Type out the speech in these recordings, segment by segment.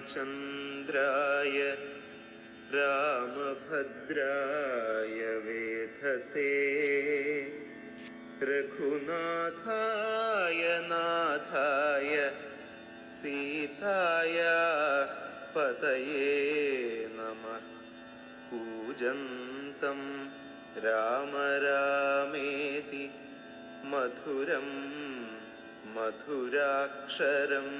रामचन्द्राय रामभद्राय वेधसे रघुनाथाय नाथाय सीताया पतये नमः। पूजन्तं राम रामेति मधुरं मधुराक्षरम्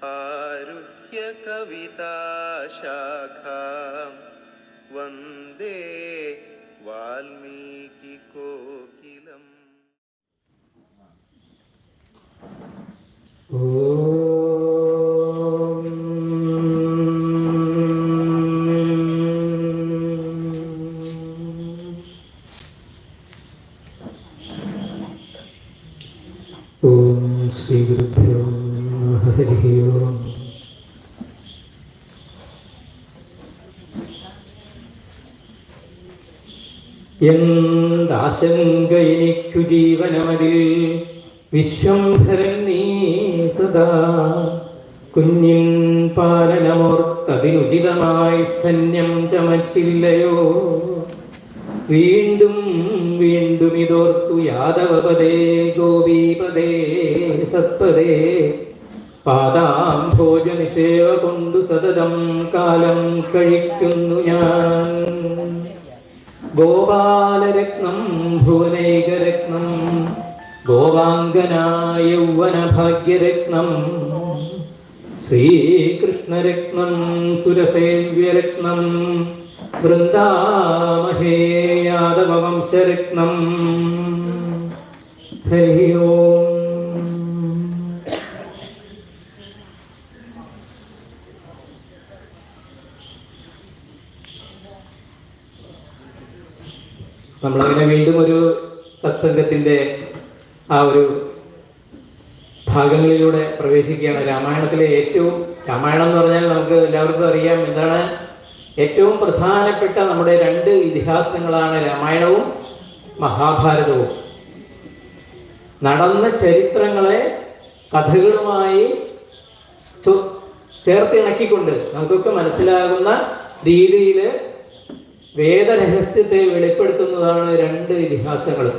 आरुह्य कविताशाखां वन्दे वाल्मीकिकोकिलम्। ഓം ശ്രീ ഗുരുഭ്യോ നമഃ. ഹരി ഓം. എന്താശങ്ക എനിക്കു ജീവനമതിൽ വിശ്വംഭരൻ നീ സദാ കുഞ്ഞിൻ പാലനമോർത്തതിനുചിതമായി സ്തന്യം ചമച്ചില്ലയോ. വീണ്ടും വീണ്ടും ഇതോർത്തു യാദവപദേ ഗോപീപദേ സത്പദേ പാദാംഭോജനിഷേവ കൊണ്ടു സതതം കാലം കഴിക്കുന്നു ഞാൻ. ഗോപാലരത്നം ഭുവനൈകരത്നം ഗോവാംഗനായ യൗവനഭാഗ്യരത്നം ശ്രീകൃഷ്ണരത്നം സുരസേവ്യരത്നം വൃന്ദാമഹേ യാദവവംശരത്നം. ഹരി ഓം. നമ്മളങ്ങനെ വീണ്ടും ഒരു സത്സംഗത്തിന്റെ ആ ഒരു ഭാഗങ്ങളിലൂടെ പ്രവേശിക്കുകയാണ്. രാമായണത്തിലെ രാമായണം എന്ന് പറഞ്ഞാൽ നമുക്ക് എല്ലാവർക്കും അറിയാം എന്താണ് ഏറ്റവും പ്രധാനപ്പെട്ട നമ്മുടെ രണ്ട് ഇതിഹാസങ്ങളാണ് രാമായണവും മഹാഭാരതവും. നടന്ന ചരിത്രങ്ങളെ കഥകളുമായി ചേർത്തിണക്കിക്കൊണ്ട് നമുക്കൊക്കെ മനസ്സിലാകുന്ന രീതിയിൽ വേദരഹസ്യത്തെ വെളിപ്പെടുത്തുന്നതാണ് രണ്ട് ഇതിഹാസങ്ങളും.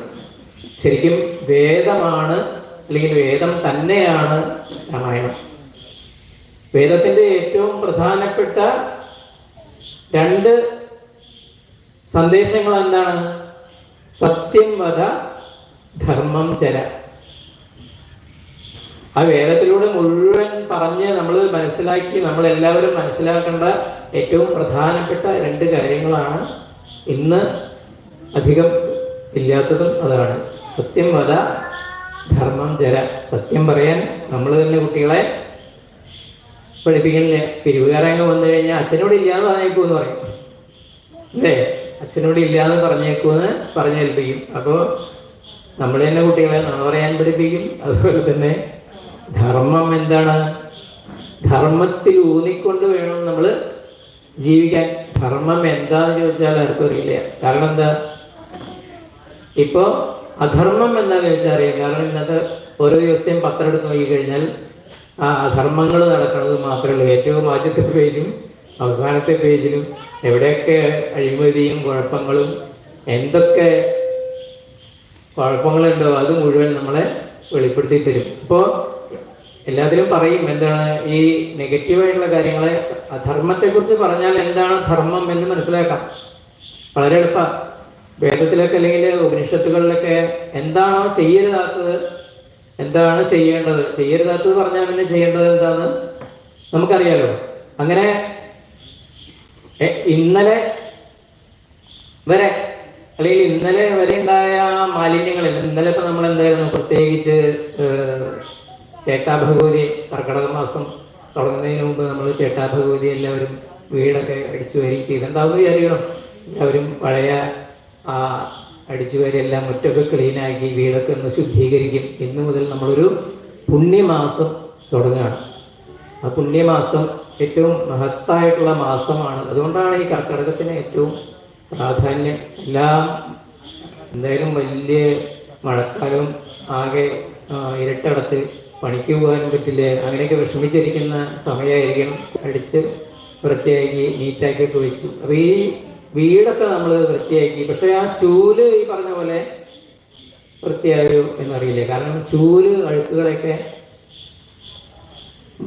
ശരിക്കും വേദമാണ്, അല്ലെങ്കിൽ വേദം തന്നെയാണ് രാമായണം. വേദത്തിന്റെ ഏറ്റവും പ്രധാനപ്പെട്ട രണ്ട് സന്ദേശങ്ങൾ എന്താണ്? സത്യം വദ, ധർമ്മം ചര. ആ വേദത്തിലൂടെ മുഴുവൻ പറഞ്ഞ് നമ്മൾ മനസ്സിലാക്കി, നമ്മളെല്ലാവരും മനസ്സിലാക്കേണ്ട ഏറ്റവും പ്രധാനപ്പെട്ട രണ്ട് കാര്യങ്ങളാണ്. ഇന്ന് അധികം ഇല്ലാത്തതും അതാണ്. സത്യം വദ, ധർമ്മം ചര. സത്യം പറയാൻ നമ്മൾ തന്നെ കുട്ടികളെ പഠിപ്പിക്കണില്ല. പിരിവുകാരങ്ങ് വന്നു കഴിഞ്ഞാൽ അച്ഛനോട് ഇല്ലാന്ന് പറഞ്ഞേക്കൂന്ന് പറയും അല്ലേ? അച്ഛനോട് ഇല്ലാന്ന് പറഞ്ഞേക്കൂന്ന് പറഞ്ഞേൽപ്പിക്കും. അപ്പോൾ നമ്മൾ തന്നെ കുട്ടികളെ നുണ പറയാൻ പഠിപ്പിക്കും. അതുപോലെ തന്നെ ധർമ്മം എന്താണ്? ധർമ്മത്തിൽ ഊന്നിക്കൊണ്ട് വേണം നമ്മൾ ജീവിക്കാൻ. ധർമ്മം എന്താന്ന് ചോദിച്ചാൽ ആർക്കും അറിയില്ല. കാരണം എന്താ? ഇപ്പോ അധർമ്മം എന്താന്ന് ചോദിച്ചാൽ അറിയാം. കാരണം ഇന്നത്തെ ഓരോ ദിവസത്തെയും പത്രം എടുത്ത് നോക്കിക്കഴിഞ്ഞാൽ ആ അധർമ്മങ്ങൾ നടക്കുന്നത് മാത്രമേ ഉള്ളൂ. ഏറ്റവും ആദ്യത്തെ പേജിലും അവസാനത്തെ പേജിലും എവിടെയൊക്കെ അഴിമതിയും കുഴപ്പങ്ങളും എന്തൊക്കെ കുഴപ്പങ്ങളുണ്ടോ അത് മുഴുവൻ നമ്മളെ വെളിപ്പെടുത്തി തരും. ഇപ്പോൾ എല്ലാത്തിലും പറയും എന്താണ് ഈ നെഗറ്റീവായിട്ടുള്ള കാര്യങ്ങളെ. അധർമ്മത്തെക്കുറിച്ച് പറഞ്ഞാൽ എന്താണ് ധർമ്മം എന്ന് മനസ്സിലാക്കാം. വളരെ എളുപ്പമാണ്. വേദത്തിലൊക്കെ അല്ലെങ്കിൽ ഉപനിഷത്തുകളിലൊക്കെ എന്താണോ ചെയ്യരുതാത്തത്, എന്താണ് ചെയ്യേണ്ടത്, ചെയ്യരുതാത്തത് പറഞ്ഞാൽ പിന്നെ ചെയ്യേണ്ടത് എന്താന്ന് നമുക്കറിയാലോ. അങ്ങനെ ഇന്നലെ വരെ അല്ലെങ്കിൽ ഇന്നലെ വരെ ഉണ്ടായ മാലിന്യങ്ങളിൽ ഇന്നലെ ഇപ്പം നമ്മൾ എന്തായിരുന്നു, പ്രത്യേകിച്ച് ചേട്ടാഭഗവതി കർക്കിടക മാസം തുടങ്ങുന്നതിന് മുമ്പ് നമ്മൾ ചേട്ടാഭഗവതി എല്ലാവരും വീടൊക്കെ അടിച്ചു വാരി ഇതെന്താവുന്ന വിചാരിക്കണം. എല്ലാവരും പഴയ ആ അടിച്ചുവാരി എല്ലാം മുറ്റൊക്കെ ക്ലീനാക്കി വീടൊക്കെ ഒന്ന് ശുദ്ധീകരിക്കും. ഇന്നു മുതൽ നമ്മളൊരു പുണ്യമാസം തുടങ്ങുകയാണ്. ആ പുണ്യമാസം ഏറ്റവും മഹത്തായിട്ടുള്ള മാസമാണ്. അതുകൊണ്ടാണ് ഈ കർക്കിടകത്തിന് ഏറ്റവും പ്രാധാന്യം. എല്ലാം എന്തായാലും വലിയ മഴക്കാലവും ആകെ ഇരട്ടടച്ച് പണിക്ക് പോകാനും പറ്റില്ല, അങ്ങനെയൊക്കെ വിഷമിച്ചിരിക്കുന്ന സമയമായിരിക്കണം. അടിച്ച് വൃത്തിയാക്കി നീറ്റാക്കിയൊക്കെ വെച്ചു. അപ്പോൾ ഈ വീടൊക്കെ നമ്മൾ വൃത്തിയാക്കി. പക്ഷെ ആ ചൂല് ഈ പറഞ്ഞ പോലെ വൃത്തിയായോ എന്നറിയില്ല. കാരണം ചൂല് അഴുക്കുകളൊക്കെ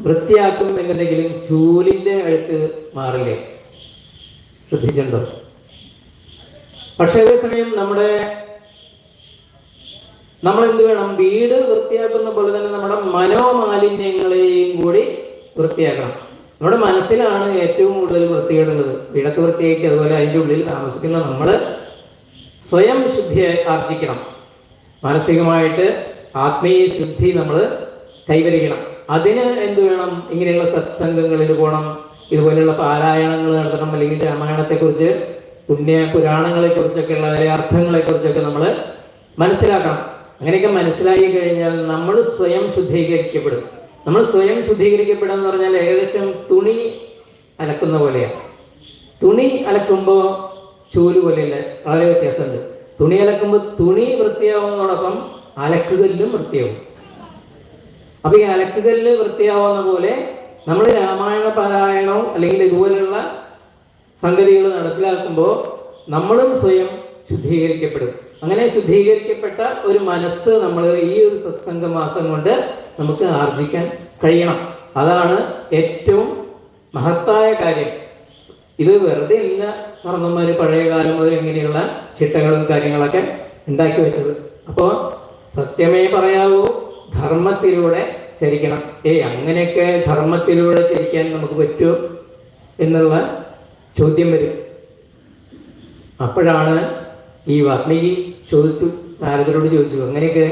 വൃത്തിയാക്കും എന്നുണ്ടെങ്കിലും ചൂലിൻ്റെ അഴുക്ക് മാറില്ലേ? ശ്രദ്ധിച്ചിട്ടുണ്ടോ? പക്ഷേ അതേസമയം നമ്മൾ എന്ത് വേണം? വീട് വൃത്തിയാക്കുന്ന പോലെ തന്നെ നമ്മുടെ മനോമാലിന്യങ്ങളെയും കൂടി വൃത്തിയാക്കണം. നമ്മുടെ മനസ്സിലാണ് ഏറ്റവും കൂടുതൽ വൃത്തികേടുള്ളത്. വീടൊക്കെ വൃത്തിയാക്കി അതുപോലെ അതിൻ്റെ ഉള്ളിൽ താമസിക്കുന്ന നമ്മൾ സ്വയം ശുദ്ധി ആർജിക്കണം. മാനസികമായിട്ട് ആത്മീയ ശുദ്ധി നമ്മൾ കൈവരിക്കണം. അതിന് എന്ത് വേണം? ഇങ്ങനെയുള്ള സത്സംഗങ്ങളിൽ പോകണം, ഇതുപോലെയുള്ള പാരായണങ്ങൾ നടത്തണം, അല്ലെങ്കിൽ രാമായണത്തെക്കുറിച്ച് പുണ്യ പുരാണങ്ങളെക്കുറിച്ചൊക്കെയുള്ള അർത്ഥങ്ങളെക്കുറിച്ചൊക്കെ നമ്മൾ മനസ്സിലാക്കണം. അങ്ങനെയൊക്കെ മനസ്സിലാക്കി കഴിഞ്ഞാൽ നമ്മൾ സ്വയം ശുദ്ധീകരിക്കപ്പെടും. നമ്മൾ സ്വയം ശുദ്ധീകരിക്കപ്പെടുക എന്ന് പറഞ്ഞാൽ ഏകദേശം തുണി അലക്കുന്ന പോലെയാണ്. തുണി അലക്കുമ്പോൾ ചൂല് പോലെയല്ല, വളരെ വ്യത്യാസമുണ്ട്. തുണി അലക്കുമ്പോൾ തുണി വൃത്തിയാവുന്നതോടൊപ്പം അലക്കുകല്ലും വൃത്തിയാവും. അപ്പൊ ഈ അലക്കുകല്ല് വൃത്തിയാവുന്ന പോലെ നമ്മൾ രാമായണ പാരായണവും അല്ലെങ്കിൽ ഇതുപോലെയുള്ള സംഗതികൾ നടപ്പിലാക്കുമ്പോൾ നമ്മളും സ്വയം ശുദ്ധീകരിക്കപ്പെടും. അങ്ങനെ ശുദ്ധീകരിക്കപ്പെട്ട ഒരു മനസ്സ് നമ്മൾ ഈ ഒരു സത്സംഗ മാസം കൊണ്ട് നമുക്ക് ആർജിക്കാൻ കഴിയണം. അതാണ് ഏറ്റവും മഹത്തായ കാര്യം. ഇത് വെറുതെ ഇല്ല മറന്നന്മാർ പഴയ കാലം മുതൽ ഇങ്ങനെയുള്ള ചിട്ടകളും കാര്യങ്ങളൊക്കെ ഉണ്ടാക്കി വെച്ചത്. അപ്പോൾ സത്യമേ പറയാവൂ, ധർമ്മത്തിലൂടെ ചരിക്കണം. അങ്ങനെയൊക്കെ ധർമ്മത്തിലൂടെ ചരിക്കാൻ നമുക്ക് പറ്റുമോ എന്നുള്ള ചോദ്യം വരും. അപ്പോഴാണ് ഈ വാൽമീകി ചോദിച്ചു, നാരദരോട് ചോദിച്ചു, അങ്ങനെയൊക്കെ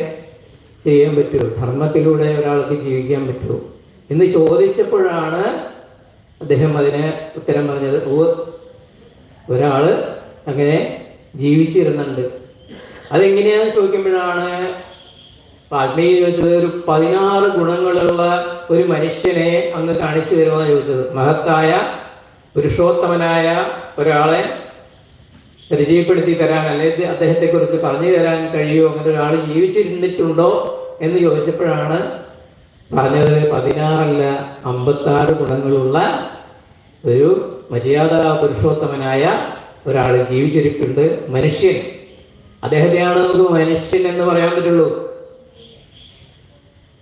ചെയ്യാൻ പറ്റുമോ? ധർമ്മത്തിലൂടെ ഒരാൾക്ക് ജീവിക്കാൻ പറ്റുമോ എന്ന് ചോദിച്ചപ്പോഴാണ് അദ്ദേഹം അതിന് ഉത്തരം പറഞ്ഞത്. ഒരാൾ അങ്ങനെ ജീവിച്ചിരുന്നുണ്ട്. അതെങ്ങനെയാണെന്ന് ചോദിക്കുമ്പോഴാണ് വാൽമീകി ചോദിച്ചത്, ഒരു 16 ഗുണങ്ങളുള്ള ഒരു മനുഷ്യനെ അങ്ങ് കാണിച്ചു തരുമെന്ന് ചോദിച്ചത്. മഹത്തായ പുരുഷോത്തമനായ ഒരാളെ പരിചയപ്പെടുത്തി തരാൻ, അല്ലെങ്കിൽ അദ്ദേഹത്തെക്കുറിച്ച് പറഞ്ഞു തരാൻ കഴിയുമോ? അങ്ങനെ ഒരാൾ ജീവിച്ചിരുന്നിട്ടുണ്ടോ എന്ന് ചോദിച്ചപ്പോഴാണ് പറഞ്ഞത് 16 അല്ല 56 ഗുണങ്ങളുള്ള ഒരു മര്യാദ പുരുഷോത്തമനായ ഒരാൾ ജീവിച്ചിരിപ്പുണ്ട്, മനുഷ്യൻ. അദ്ദേഹത്തെയാണ് നമുക്ക് മനുഷ്യൻ എന്ന് പറയാൻ പറ്റുള്ളൂ.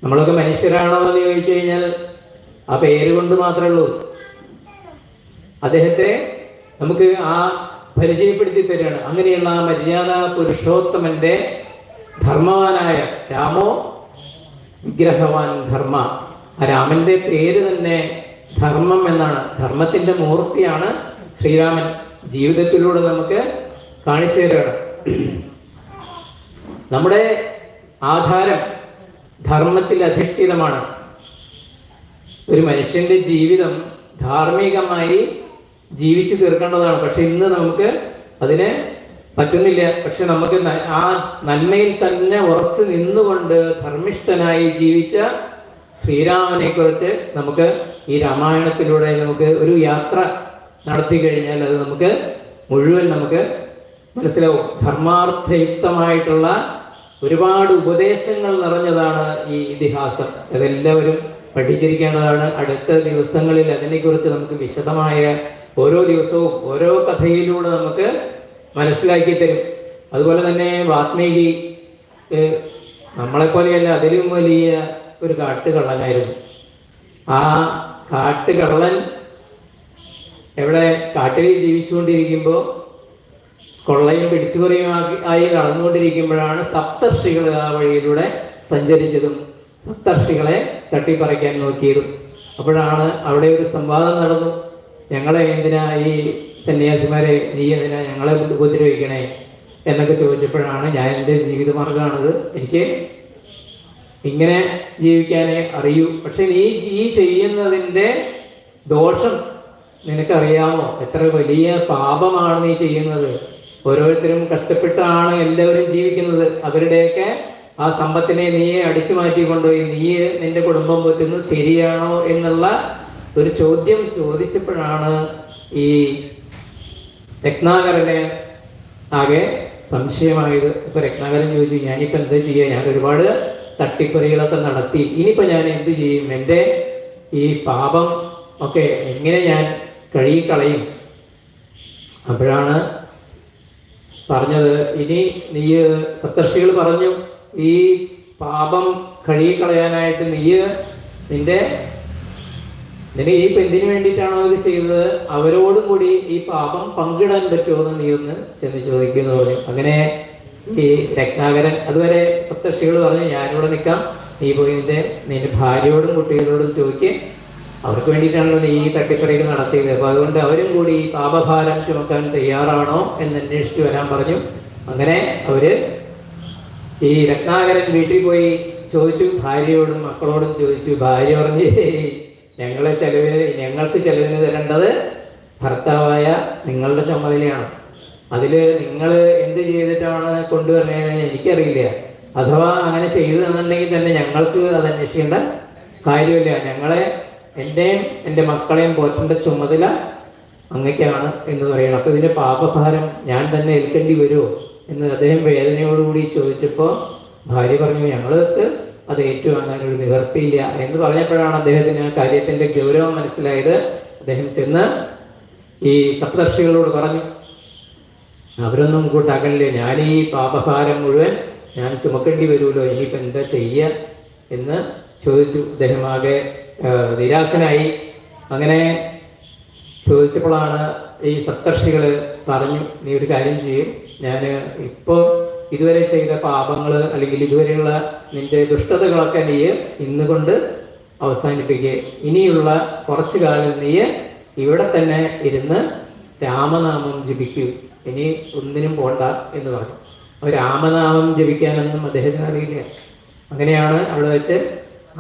നമ്മളൊക്കെ മനുഷ്യരാണോ എന്ന് ചോദിച്ചു കഴിഞ്ഞാൽ ആ പേര് കൊണ്ട് മാത്രമേ ഉള്ളൂ. അദ്ദേഹത്തെ നമുക്ക് ആ പരിചയപ്പെടുത്തി തരികയാണ്. അങ്ങനെയുള്ള ആ മര്യാദ പുരുഷോത്തമന്റെ ധർമ്മവാനായ രാമോ വിഗ്രഹവാൻ ധർമ്മ. ആ രാമന്റെ പേര് തന്നെ ധർമ്മം എന്നാണ്. ധർമ്മത്തിന്റെ മൂർത്തിയാണ് ശ്രീരാമൻ. ജീവിതത്തിലൂടെ നമുക്ക് കാണിച്ചു തരികയാണ്. നമ്മുടെ ആധാരം ധർമ്മത്തിൽ അധിഷ്ഠിതമാണ്. ഒരു മനുഷ്യന്റെ ജീവിതം ധാർമ്മികമായി ജീവിച്ചു തീർക്കേണ്ടതാണ്. പക്ഷെ ഇന്ന് നമുക്ക് അതിന് പറ്റുന്നില്ല. പക്ഷെ നമുക്ക് ആ നന്മയിൽ തന്നെ ഉറച്ചു നിന്നുകൊണ്ട് ധർമ്മിഷ്ഠനായി ജീവിച്ച ശ്രീരാമനെ കുറിച്ച് നമുക്ക് ഈ രാമായണത്തിലൂടെ നമുക്ക് ഒരു യാത്ര നടത്തി കഴിഞ്ഞാൽ അത് നമുക്ക് മുഴുവൻ നമുക്ക് മനസ്സിലാവും. ധർമാർത്ഥയുക്തമായിട്ടുള്ള ഒരുപാട് ഉപദേശങ്ങൾ നിറഞ്ഞതാണ് ഈ ഇതിഹാസം. അതെല്ലാവരും പഠിച്ചിരിക്കേണ്ടതാണ്. അടുത്ത ദിവസങ്ങളിൽ അതിനെക്കുറിച്ച് നമുക്ക് വിശദമായ ഓരോ ദിവസവും ഓരോ കഥയിലൂടെ നമുക്ക് മനസ്സിലാക്കി തരും. അതുപോലെ തന്നെ വാൽമീകി നമ്മളെപ്പോലെയല്ല, അതിലും വലിയ ഒരു കാട്ടുകള്ളനായിരുന്നു. ആ കാട്ടുകള്ളൻ എവിടെ കാട്ടിൽ ജീവിച്ചുകൊണ്ടിരിക്കുമ്പോൾ കൊള്ളയും പിടിച്ചുപറിയും ആയി നടന്നുകൊണ്ടിരിക്കുമ്പോഴാണ് സപ്തർഷികൾ ആ വഴിയിലൂടെ സഞ്ചരിച്ചതും സപ്തർഷികളെ തട്ടിപ്പറിക്കാൻ നോക്കിയതും. അപ്പോഴാണ് അവിടെ ഒരു സംവാദം നടന്നു. ഞങ്ങളെ എന്തിനാ ഈ സന്യാസിമാരെ, നീ എന്തിനാ ഞങ്ങളെ ഉപദ്രവിക്കണേ എന്നൊക്കെ ചോദിച്ചപ്പോഴാണ് ഞാൻ എൻ്റെ ജീവിതമാർഗ്ഗമാണത്, എനിക്ക് ഇങ്ങനെ ജീവിക്കാനേ അറിയൂ. പക്ഷെ നീ ഈ ചെയ്യുന്നതിൻ്റെ ദോഷം നിനക്കറിയാമോ? എത്ര വലിയ പാപമാണ് നീ ചെയ്യുന്നത്. ഓരോരുത്തരും കഷ്ടപ്പെട്ടാണ് എല്ലാവരും ജീവിക്കുന്നത്. അവരുടെയൊക്കെ ആ സമ്പത്തിനെ നീയെ അടിച്ചു മാറ്റിക്കൊണ്ടുപോയി നീ നിന്റെ കുടുംബം പറ്റുന്നത് ശരിയാണോ എന്നുള്ള ഒരു ചോദ്യം ചോദിച്ചപ്പോഴാണ് ഈ രത്നാകരനെ ആകെ സംശയമായത്. ഇപ്പൊ രത്നാകരൻ ചോദിച്ചു, ഞാനിപ്പോൾ എന്താ ചെയ്യുക? ഞാൻ ഒരുപാട് തട്ടിപ്പറികളൊക്കെ നടത്തി ഇനിയിപ്പോൾ ഞാൻ എന്ത് ചെയ്യും? എൻ്റെ ഈ പാപം ഒക്കെ എങ്ങനെ ഞാൻ കഴുകിക്കളയും? അപ്പോഴാണ് പറഞ്ഞത്, ഇനി നീ സപ്തർഷികൾ പറഞ്ഞു, ഈ പാപം കഴുകിക്കളയാനായിട്ട് നിനക്ക് ഈ എന്തിനു വേണ്ടിയിട്ടാണോ ഇത് ചെയ്തത്, അവരോടും കൂടി ഈ പാപം പങ്കിടാൻ പറ്റുമോ എന്ന് നീ ഒന്ന് ചെന്ന് ചോദിക്കുന്നു പറഞ്ഞു. അങ്ങനെ ഈ രത്നാകരൻ അതുവരെ സപ്തർഷികൾ പറഞ്ഞു, ഞാനിവിടെ നിൽക്കാം, നീ പോയി നിന്റെ ഭാര്യയോടും കുട്ടികളോടും ചോദിക്കുക, അവർക്ക് വേണ്ടിയിട്ടാണല്ലോ നീ ഈ തട്ടിപ്പറികൾ നടത്തിയത്, അപ്പോൾ അതുകൊണ്ട് അവരും കൂടി ഈ പാപഭാരം ചുമക്കാൻ തയ്യാറാണോ എന്ന് അന്വേഷിച്ച് വരാൻ പറഞ്ഞു. അങ്ങനെ അവര് ഈ രത്നാകരൻ വീട്ടിൽ പോയി ചോദിച്ചു, ഭാര്യയോടും മക്കളോടും ചോദിച്ചു. ഭാര്യ പറഞ്ഞു, ഞങ്ങൾക്ക് ചെലവിന് തരേണ്ടത് ഭർത്താവായ നിങ്ങളുടെ ചുമതലയാണ്, അതിൽ നിങ്ങൾ എന്ത് ചെയ്തിട്ടാണ് കൊണ്ടുവരുന്നതെന്ന് എനിക്കറിയില്ല. അഥവാ അങ്ങനെ ചെയ്തതെന്നുണ്ടെങ്കിൽ തന്നെ ഞങ്ങൾക്ക് അത് അന്വേഷിക്കേണ്ട കാര്യമില്ല. എൻ്റെയും എൻ്റെ മക്കളെയും പോറ്റേണ്ട ചുമതല അങ്ങനെയാണ് എന്ന് പറയണം. അപ്പോൾ ഇതിൻ്റെ പാപഭാരം ഞാൻ തന്നെ ഏൽക്കേണ്ടി വരുമോ എന്ന് അദ്ദേഹം വേദനയോടുകൂടി ചോദിച്ചപ്പോൾ ഭാര്യ പറഞ്ഞു, ഞങ്ങൾക്ക് അത് ഏറ്റുവാങ്ങാനൊരു നിവർത്തിയില്ല എന്ന് പറഞ്ഞപ്പോഴാണ് അദ്ദേഹത്തിന് ആ കാര്യത്തിൻ്റെ ഗൗരവം മനസ്സിലായത്. അദ്ദേഹം ചെന്ന് ഈ സപ്തർഷികളോട് പറഞ്ഞു, അവരൊന്നും കൂട്ടാക്കണില്ലേ, ഞാൻ ഈ പാപഭാരം മുഴുവൻ ഞാൻ ചുമക്കേണ്ടി വരുമല്ലോ, ഇനിയിപ്പോൾ എന്താ ചെയ്യുക എന്ന് ചോദിച്ചു. അദ്ദേഹം ആകെ നിരാശനായി. അങ്ങനെ ചോദിച്ചപ്പോഴാണ് ഈ സപ്തർഷികൾ പറഞ്ഞു, നീ ഒരു കാര്യം ചെയ്യും, ഞാൻ ഇപ്പോൾ ഇതുവരെ ചെയ്ത പാപങ്ങൾ അല്ലെങ്കിൽ ഇതുവരെയുള്ള നിന്റെ ദുഷ്ടതകളൊക്കെ നീ ഇന്നുകൊണ്ട് അവസാനിപ്പിക്കുക, ഇനിയുള്ള കുറച്ചു കാലം നീ ഇവിടെ തന്നെ ഇരുന്ന് രാമനാമം ജപിക്കൂ, ഇനി ഒന്നിനും പോണ്ട എന്ന് പറഞ്ഞു. അപ്പോൾ രാമനാമം ജപിക്കാനൊന്നും അദ്ദേഹത്തിന് അറിയില്ല. അങ്ങനെയാണ് അവിടെ വെച്ച്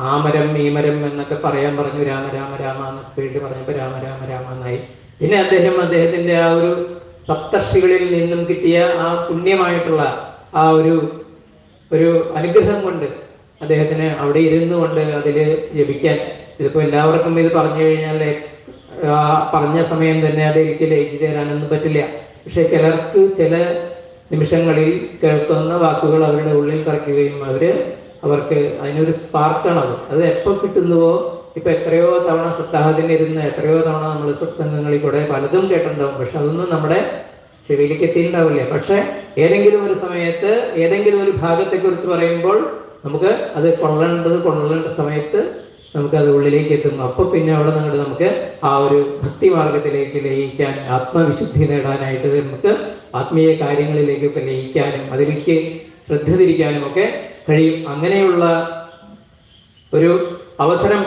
ആമരം ഈമരം എന്നൊക്കെ പറയാൻ പറഞ്ഞു. രാമ രാമ രാമ എന്ന സ്പീഡിൽ പറഞ്ഞപ്പോൾ രാമ രാമ രാമ എന്നായി. പിന്നെ അദ്ദേഹത്തിൻ്റെ ആ ഒരു സപ്തർഷികളിൽ നിന്നും കിട്ടിയ ആ പുണ്യമായിട്ടുള്ള ആ ഒരു അനുഗ്രഹം കൊണ്ട് അദ്ദേഹത്തിന് അവിടെ ഇരുന്നു കൊണ്ട് അതിൽ ജപിക്കാൻ, ഇതിപ്പോൾ എല്ലാവർക്കും ഇത് പറഞ്ഞു കഴിഞ്ഞാൽ പറഞ്ഞ സമയം തന്നെ അതിലേക്ക് ലയിച്ചു ചേരാനൊന്നും പറ്റില്ല. പക്ഷെ ചിലർക്ക് ചില നിമിഷങ്ങളിൽ കേൾക്കുന്ന വാക്കുകൾ അവരുടെ ഉള്ളിൽ കറക്കുകയും അവർക്ക് അതിനൊരു സ്പാർക്കാണത്. അത് എപ്പോൾ കിട്ടുന്നുവോ, ഇപ്പം എത്രയോ തവണ സപ്താഹത്തിന് ഇരുന്ന് എത്രയോ തവണ നമ്മൾ സത്സംഗങ്ങളിൽ കൂടെ പലതും കേട്ടിട്ടുണ്ടാവും, പക്ഷെ അതൊന്നും നമ്മുടെ ചെവിയിലേക്ക് എത്തിയിട്ടുണ്ടാവില്ല. പക്ഷെ ഏതെങ്കിലും ഒരു സമയത്ത് ഏതെങ്കിലും ഒരു ഭാഗത്തെക്കുറിച്ച് പറയുമ്പോൾ നമുക്ക് അത് കൊള്ളേണ്ട സമയത്ത് നമുക്കത് ഉള്ളിലേക്ക് എത്തുന്നു. അപ്പോൾ പിന്നെ അവിടെ നിന്നിട്ട് നമുക്ക് ആ ഒരു ഭക്തി മാർഗത്തിലേക്ക് ലയിക്കാൻ, ആത്മവിശുദ്ധി നേടാനായിട്ട് നമുക്ക് ആത്മീയ കാര്യങ്ങളിലേക്കൊക്കെ ലയിക്കാനും അതിലേക്ക് ശ്രദ്ധ തിരിക്കാനും ഒക്കെ കഴിയും. അങ്ങനെയുള്ള ഒരു അവസരം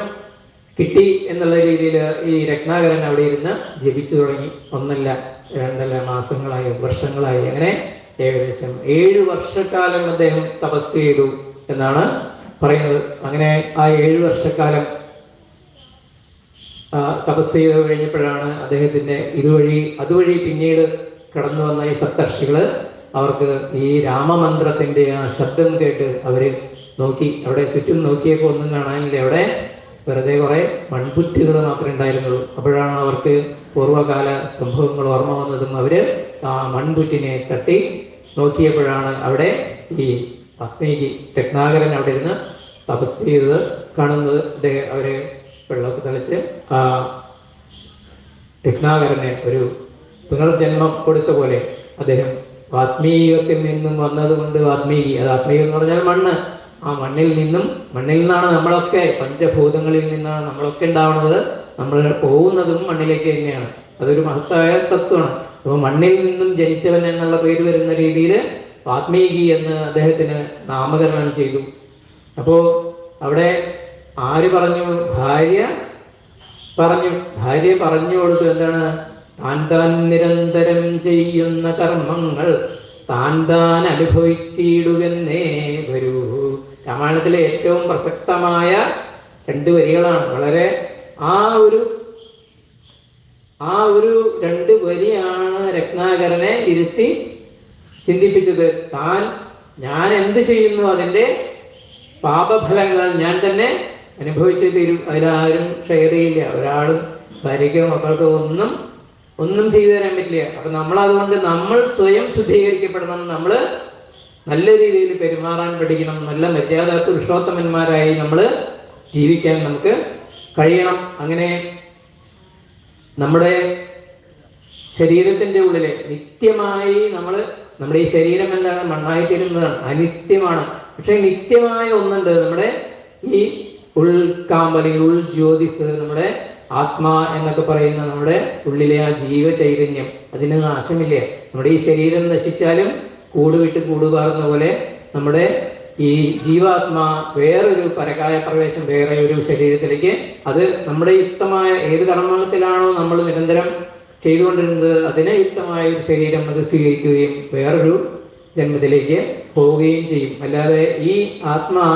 കിട്ടി എന്നുള്ള രീതിയിൽ ഈ രത്നാകരൻ അവിടെ ഇരുന്ന് ജപിച്ചു തുടങ്ങി. ഒന്നല്ല രണ്ടല്ല മാസങ്ങളായി വർഷങ്ങളായി, അങ്ങനെ ഏകദേശം 7 വർഷക്കാലം അദ്ദേഹം തപസ് ചെയ്തു എന്നാണ് പറയുന്നത്. അങ്ങനെ ആ 7 വർഷക്കാലം തപസ് ചെയ്ത് കഴിഞ്ഞപ്പോഴാണ് അദ്ദേഹത്തിന്റെ അതുവഴി പിന്നീട് കടന്നു വന്ന ഈ സപ്തർഷികള് അവർക്ക് ഈ രാമമന്ത്രത്തിന്റെ ആ ശബ്ദം കേട്ട് അവര് നോക്കി. അവിടെ ചുറ്റും നോക്കിയപ്പോൾ ഒന്നും കാണാനില്ല, അവിടെ വെറുതെ കുറെ മൺപുറ്റുകൾ മാത്രമേ ഉണ്ടായിരുന്നുള്ളൂ. അപ്പോഴാണ് അവർക്ക് പൂർവ്വകാല സംഭവങ്ങൾ ഓർമ്മ വന്നതും അവര് ആ മൺപുറ്റിനെ തട്ടി നോക്കിയപ്പോഴാണ് അവിടെ ഈ വാത്മീകി രത്നാകരൻ അവിടെ ഇരുന്ന് തപസ് ചെയ്തത് കാണുന്നത്. അവര് വെള്ളമൊക്കെ തളിച്ച് ആ രത്നാകരനെ ഒരു പുനർജന്മം കൊടുത്ത പോലെ അദ്ദേഹം വാത്മീകത്തിൽ നിന്നും വന്നതുകൊണ്ട് വാത്മീകി, അത് ആത്മീകം എന്ന് പറഞ്ഞാൽ മണ്ണ്, ആ മണ്ണിൽ നിന്നാണ് നമ്മളൊക്കെ, പഞ്ചഭൂതങ്ങളിൽ നിന്നാണ് നമ്മളൊക്കെ ഉണ്ടാവുന്നത്, നമ്മൾ പോകുന്നതും മണ്ണിലേക്ക് തന്നെയാണ്. അതൊരു മഹത്തായ തത്വമാണ്. അപ്പോൾ മണ്ണിൽ നിന്നും ജനിച്ചവൻ എന്നുള്ള പേര് വരുന്ന രീതിയിൽ വാത്മീകി എന്ന് അദ്ദേഹത്തിന് നാമകരണം ചെയ്തു. അപ്പോൾ അവിടെ ആര് പറഞ്ഞു? ഭാര്യ പറഞ്ഞു കൊടുത്തു. എന്താണ്? താൻ നിരന്തരം ചെയ്യുന്ന കർമ്മങ്ങൾ താൻ അനുഭവിച്ചിടുകന്നേ വരൂ. രാമായണത്തിലെ ഏറ്റവും പ്രസക്തമായ 2 വരികളാണ്. വളരെ ആ ഒരു 2 വരിയാണ് രത്നാകരനെ ഇരുത്തി ചിന്തിപ്പിച്ചത്. ഞാൻ എന്ത് ചെയ്യുന്നു അതിൻ്റെ പാപഫലങ്ങൾ ഞാൻ തന്നെ അനുഭവിച്ചു തീരും. അതിലാരും ഷെയർ ചെയ്യില്ല. ഒരാളും ഭാര്യയ്ക്കോ മക്കൾക്കോ ഒന്നും ചെയ്തു തരാൻ പറ്റില്ല. അപ്പൊ അതുകൊണ്ട് നമ്മൾ സ്വയം ശുദ്ധീകരിക്കപ്പെടണം. നമ്മൾ നല്ല രീതിയിൽ പെരുമാറാൻ പഠിക്കണം. നല്ല മര്യാദ പുരുഷോത്തമന്മാരായി നമ്മൾ ജീവിക്കാൻ നമുക്ക് കഴിയണം. അങ്ങനെ നമ്മുടെ ശരീരത്തിൻ്റെ ഉള്ളിൽ നിത്യമായി നമ്മുടെ ഈ ശരീരം എന്താണ്? മണ്ണായി തീരുന്നതാണ്, അനിത്യമാണ്. പക്ഷെ നിത്യമായ ഒന്നുണ്ട്, നമ്മുടെ ഈ ഉൾക്കാമ്പലി, ഉൾ ജ്യോതിസ്, നമ്മുടെ ആത്മാ എന്നൊക്കെ പറയുന്ന നമ്മുടെ ഉള്ളിലെ ആ ജീവചൈതന്യം, അതിന് നാശമില്ല. നമ്മുടെ ഈ ശരീരം നശിച്ചാലും കൂട് വിട്ട് കൂട് പാറുന്ന പോലെ നമ്മുടെ ഈ ജീവാത്മാ വേറൊരു പരകായ പ്രവേശം, വേറെ ഒരു ശരീരത്തിലേക്ക്, അത് നമ്മുടെ യുക്തമായ ഏത് കർമ്മത്തിലാണോ നമ്മൾ നിരന്തരം ചെയ്തുകൊണ്ടിരുന്നത് അതിനെ യുക്തമായ ഒരു ശരീരം അത് സ്വീകരിക്കുകയും വേറൊരു ജന്മത്തിലേക്ക് പോവുകയും ചെയ്യും. അല്ലാതെ ഈ ആത്മാ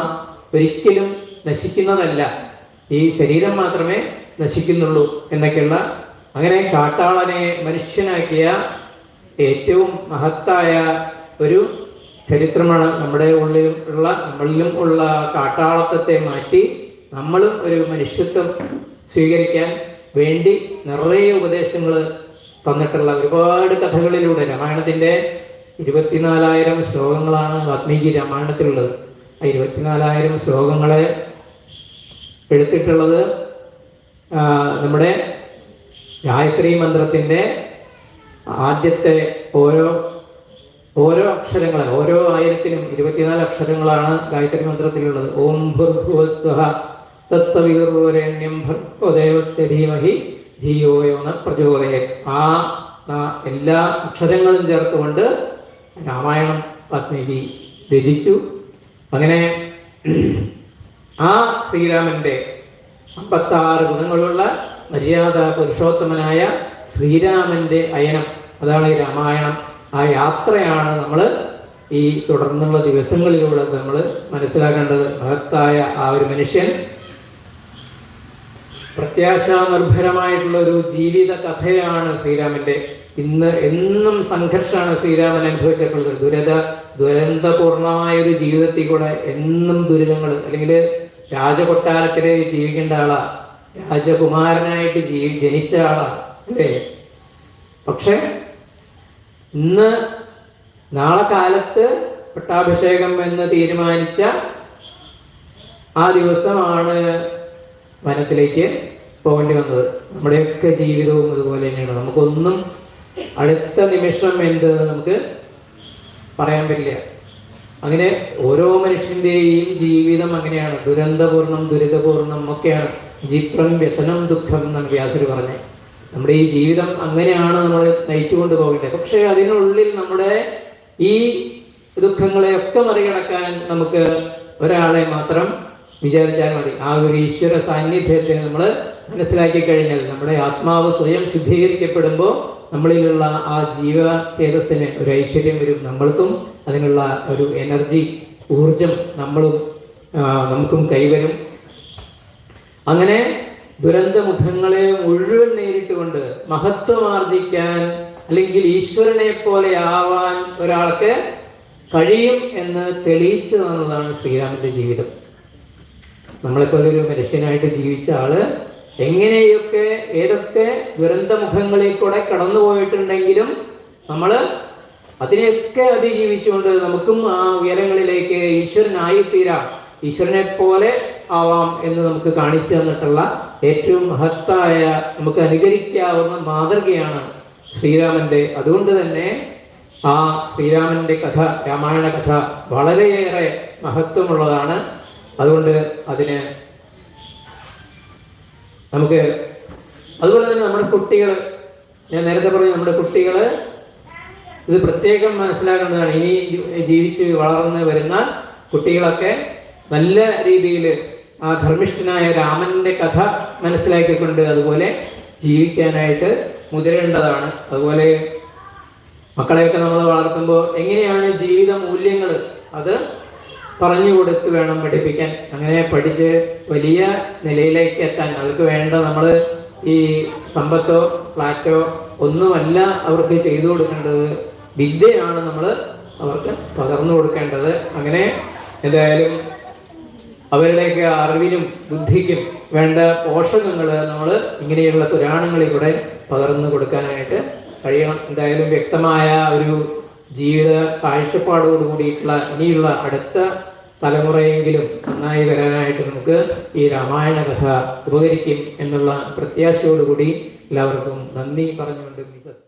ഒരിക്കലും നശിക്കുന്നതല്ല, ഈ ശരീരം മാത്രമേ നശിക്കുന്നുള്ളൂ എന്നൊക്കെയുള്ള, അങ്ങനെ കാട്ടാളനെ മനുഷ്യനാക്കിയ ഏറ്റവും മഹത്തായ ഒരു ചരിത്രമാണ്. നമ്മുടെ നമ്മളിലും ഉള്ള കാട്ടാളത്വത്തെ മാറ്റി നമ്മളും ഒരു മനുഷ്യത്വം സ്വീകരിക്കാൻ വേണ്ടി നിറയെ ഉപദേശങ്ങൾ തന്നിട്ടുള്ള ഒരുപാട് കഥകളിലൂടെ, രാമായണത്തിൻ്റെ 24,000 ശ്ലോകങ്ങളാണ് വാൽമീകി രാമായണത്തിലുള്ളത്. ആ 24,000 ശ്ലോകങ്ങളെ എടുത്തിട്ടുള്ളത് നമ്മുടെ ഗായത്രി മന്ത്രത്തിൻ്റെ ആദ്യത്തെ ഓരോ അക്ഷരങ്ങൾ, ഓരോ 1000-നും 24 അക്ഷരങ്ങളാണ് ഗായത്രി മന്ത്രത്തിലുള്ളത്. ഓം ഭൂർഭുവസ്വഃ തത്സവിതുർവരേണ്യം ഭർഗോ ദേവസ്യ ധീമഹി ധിയോ യോ ന പ്രചോദയാത്. ആ എല്ലാ അക്ഷരങ്ങളും ചേർത്തുകൊണ്ട് രാമായണം വാൽമീകി രചിച്ചു. അങ്ങനെ ആ ശ്രീരാമന്റെ 56 ഗുണങ്ങളുള്ള മര്യാദ പുരുഷോത്തമനായ ശ്രീരാമന്റെ അയനം, അതാണ് ഈ രാമായണം. ആ യാത്രയാണ് നമ്മൾ ഈ തുടർന്നുള്ള ദിവസങ്ങളിലൂടെ നമ്മൾ മനസ്സിലാക്കേണ്ടത്. മഹത്തായ ആ ഒരു മനുഷ്യൻ പ്രത്യാശാനിർഭരമായിട്ടുള്ള ഒരു ജീവിത കഥയാണ് ശ്രീരാമന്റെ. ഇന്ന് എന്നും സംഘർഷമാണ് ശ്രീരാമൻ അനുഭവിച്ചിട്ടുള്ളത്. ദുരന്തപൂർണമായ ഒരു ജീവിതത്തിൽ കൂടെ എന്നും ദുരിതങ്ങൾ, അല്ലെങ്കിൽ രാജകൊട്ടാരത്തിൽ ജീവിക്കേണ്ട ആളാ, രാജകുമാരനായിട്ട് ജനിച്ച ആളാ, അല്ലേ? പക്ഷെ ഇന്ന് നാളെ കാലത്ത് പട്ടാഭിഷേകം എന്ന് തീരുമാനിച്ച ആ ദിവസമാണ് വനത്തിലേക്ക് പോകേണ്ടി വന്നത്. നമ്മുടെയൊക്കെ ജീവിതവും അതുപോലെ തന്നെയാണ്. നമുക്കൊന്നും അടുത്ത നിമിഷം എന്ത് നമുക്ക് പറയാൻ പറ്റില്ല. അങ്ങനെ ഓരോ മനുഷ്യൻ്റെയും ജീവിതം അങ്ങനെയാണ്, ദുരന്തപൂർണം ദുരിതപൂർണം ഒക്കെയാണ്. ജിത്രം വ്യസനം ദുഃഖം എന്നാണ് വ്യാസർ പറഞ്ഞത്. നമ്മുടെ ഈ ജീവിതം അങ്ങനെയാണ് നമ്മൾ നയിച്ചു കൊണ്ടുപോകേണ്ടത്. പക്ഷേ അതിനുള്ളിൽ നമ്മുടെ ഈ ദുഃഖങ്ങളെയൊക്കെ മറികടക്കാൻ നമുക്ക് ഒരാളെ മാത്രം വിചാരിച്ചാൽ മതി. ആ ഒരു ഈശ്വര സാന്നിധ്യത്തെ നമ്മൾ മനസ്സിലാക്കി കഴിഞ്ഞാൽ നമ്മുടെ ആത്മാവ് സ്വയം ശുദ്ധീകരിക്കപ്പെടുമ്പോൾ നമ്മളിലുള്ള ആ ജീവചേതസ്സിന് ഒരു ഐശ്വര്യം വരും. നമ്മൾക്കും അതിനുള്ള ഒരു എനർജി, ഊർജം നമുക്കും കൈവരും. അങ്ങനെ ദുരന്തമുഖങ്ങളെ മുഴുവൻ നേരിട്ടുകൊണ്ട് മഹത്വമാർജിക്കാൻ, അല്ലെങ്കിൽ ഈശ്വരനെ പോലെ ആവാൻ ഒരാൾക്ക് കഴിയും എന്ന് തെളിയിച്ചു തന്നതാണ് ശ്രീരാമന്റെ ജീവിതം. നമ്മളെപ്പോലെ ഒരു മനുഷ്യനായിട്ട് ജീവിച്ച ആള് എങ്ങനെയൊക്കെ ഏതൊക്കെ ദുരന്തമുഖങ്ങളിൽ കൂടെ കടന്നുപോയിട്ടുണ്ടെങ്കിലും നമ്മൾ അതിനെയൊക്കെ അതിജീവിച്ചുകൊണ്ട് നമുക്കും ആ ഉയരങ്ങളിലേക്ക് ഈശ്വരനായിത്തീരാം, ഈശ്വരനെ പോലെ ആവാം എന്ന് നമുക്ക് കാണിച്ചു തന്നിട്ടുള്ള ഏറ്റവും മഹത്തായ, നമുക്ക് അനുകരിക്കാവുന്ന മാതൃകയാണ് ശ്രീരാമന്റെ. അതുകൊണ്ട് തന്നെ ആ ശ്രീരാമന്റെ കഥ, രാമായണ കഥ വളരെയേറെ മഹത്വമുള്ളതാണ്. അതുകൊണ്ട് അതിന് നമുക്ക്, അതുപോലെ തന്നെ നമ്മുടെ കുട്ടികൾ, ഞാൻ നേരത്തെ പറഞ്ഞു, നമ്മുടെ കുട്ടികൾ ഇത് പ്രത്യേകം മനസ്സിലാക്കേണ്ടതാണ്. ഇനി ജീവിച്ച് വളർന്ന് വരുന്ന കുട്ടികളൊക്കെ നല്ല രീതിയിൽ ആ ധർമ്മിഷ്ഠനായ രാമന്റെ കഥ മനസ്സിലാക്കിക്കൊണ്ട് അതുപോലെ ജീവിക്കാനായിട്ട് മുതിരേണ്ടതാണ്. അതുപോലെ മക്കളെയൊക്കെ നമ്മൾ വളർത്തുമ്പോൾ എങ്ങനെയാണ് ജീവിത മൂല്യങ്ങൾ അത് പറഞ്ഞു കൊടുത്ത് വേണം പഠിപ്പിക്കാൻ. അങ്ങനെ പഠിച്ച് വലിയ നിലയിലേക്ക് എത്താൻ അവർക്ക് വേണ്ട നമ്മൾ ഈ സമ്പത്തോ ഫ്ലാറ്റോ ഒന്നുമല്ല അവർക്ക് ചെയ്തു കൊടുക്കേണ്ടത്, വിദ്യയാണ് നമ്മൾ അവർക്ക് പകർന്നു കൊടുക്കേണ്ടത്. അങ്ങനെ എന്തായാലും അവരുടെയൊക്കെ അറിവിനും ബുദ്ധിക്കും വേണ്ട പോഷകങ്ങൾ നമ്മൾ ഇങ്ങനെയുള്ള പുരാണങ്ങളിൽ കൂടെ പകർന്നു കൊടുക്കാനായിട്ട് കഴിയണം. എന്തായാലും വ്യക്തമായ ഒരു ജീവിത കാഴ്ചപ്പാടോടുകൂടിയിട്ടുള്ള ഇനിയുള്ള അടുത്ത തലമുറയെങ്കിലും നന്നായി വരാനായിട്ട് നമുക്ക് ഈ രാമായണ കഥ ഉപകരിക്കും എന്നുള്ള പ്രത്യാശയോടുകൂടി എല്ലാവർക്കും നന്ദി പറഞ്ഞുകൊണ്ട്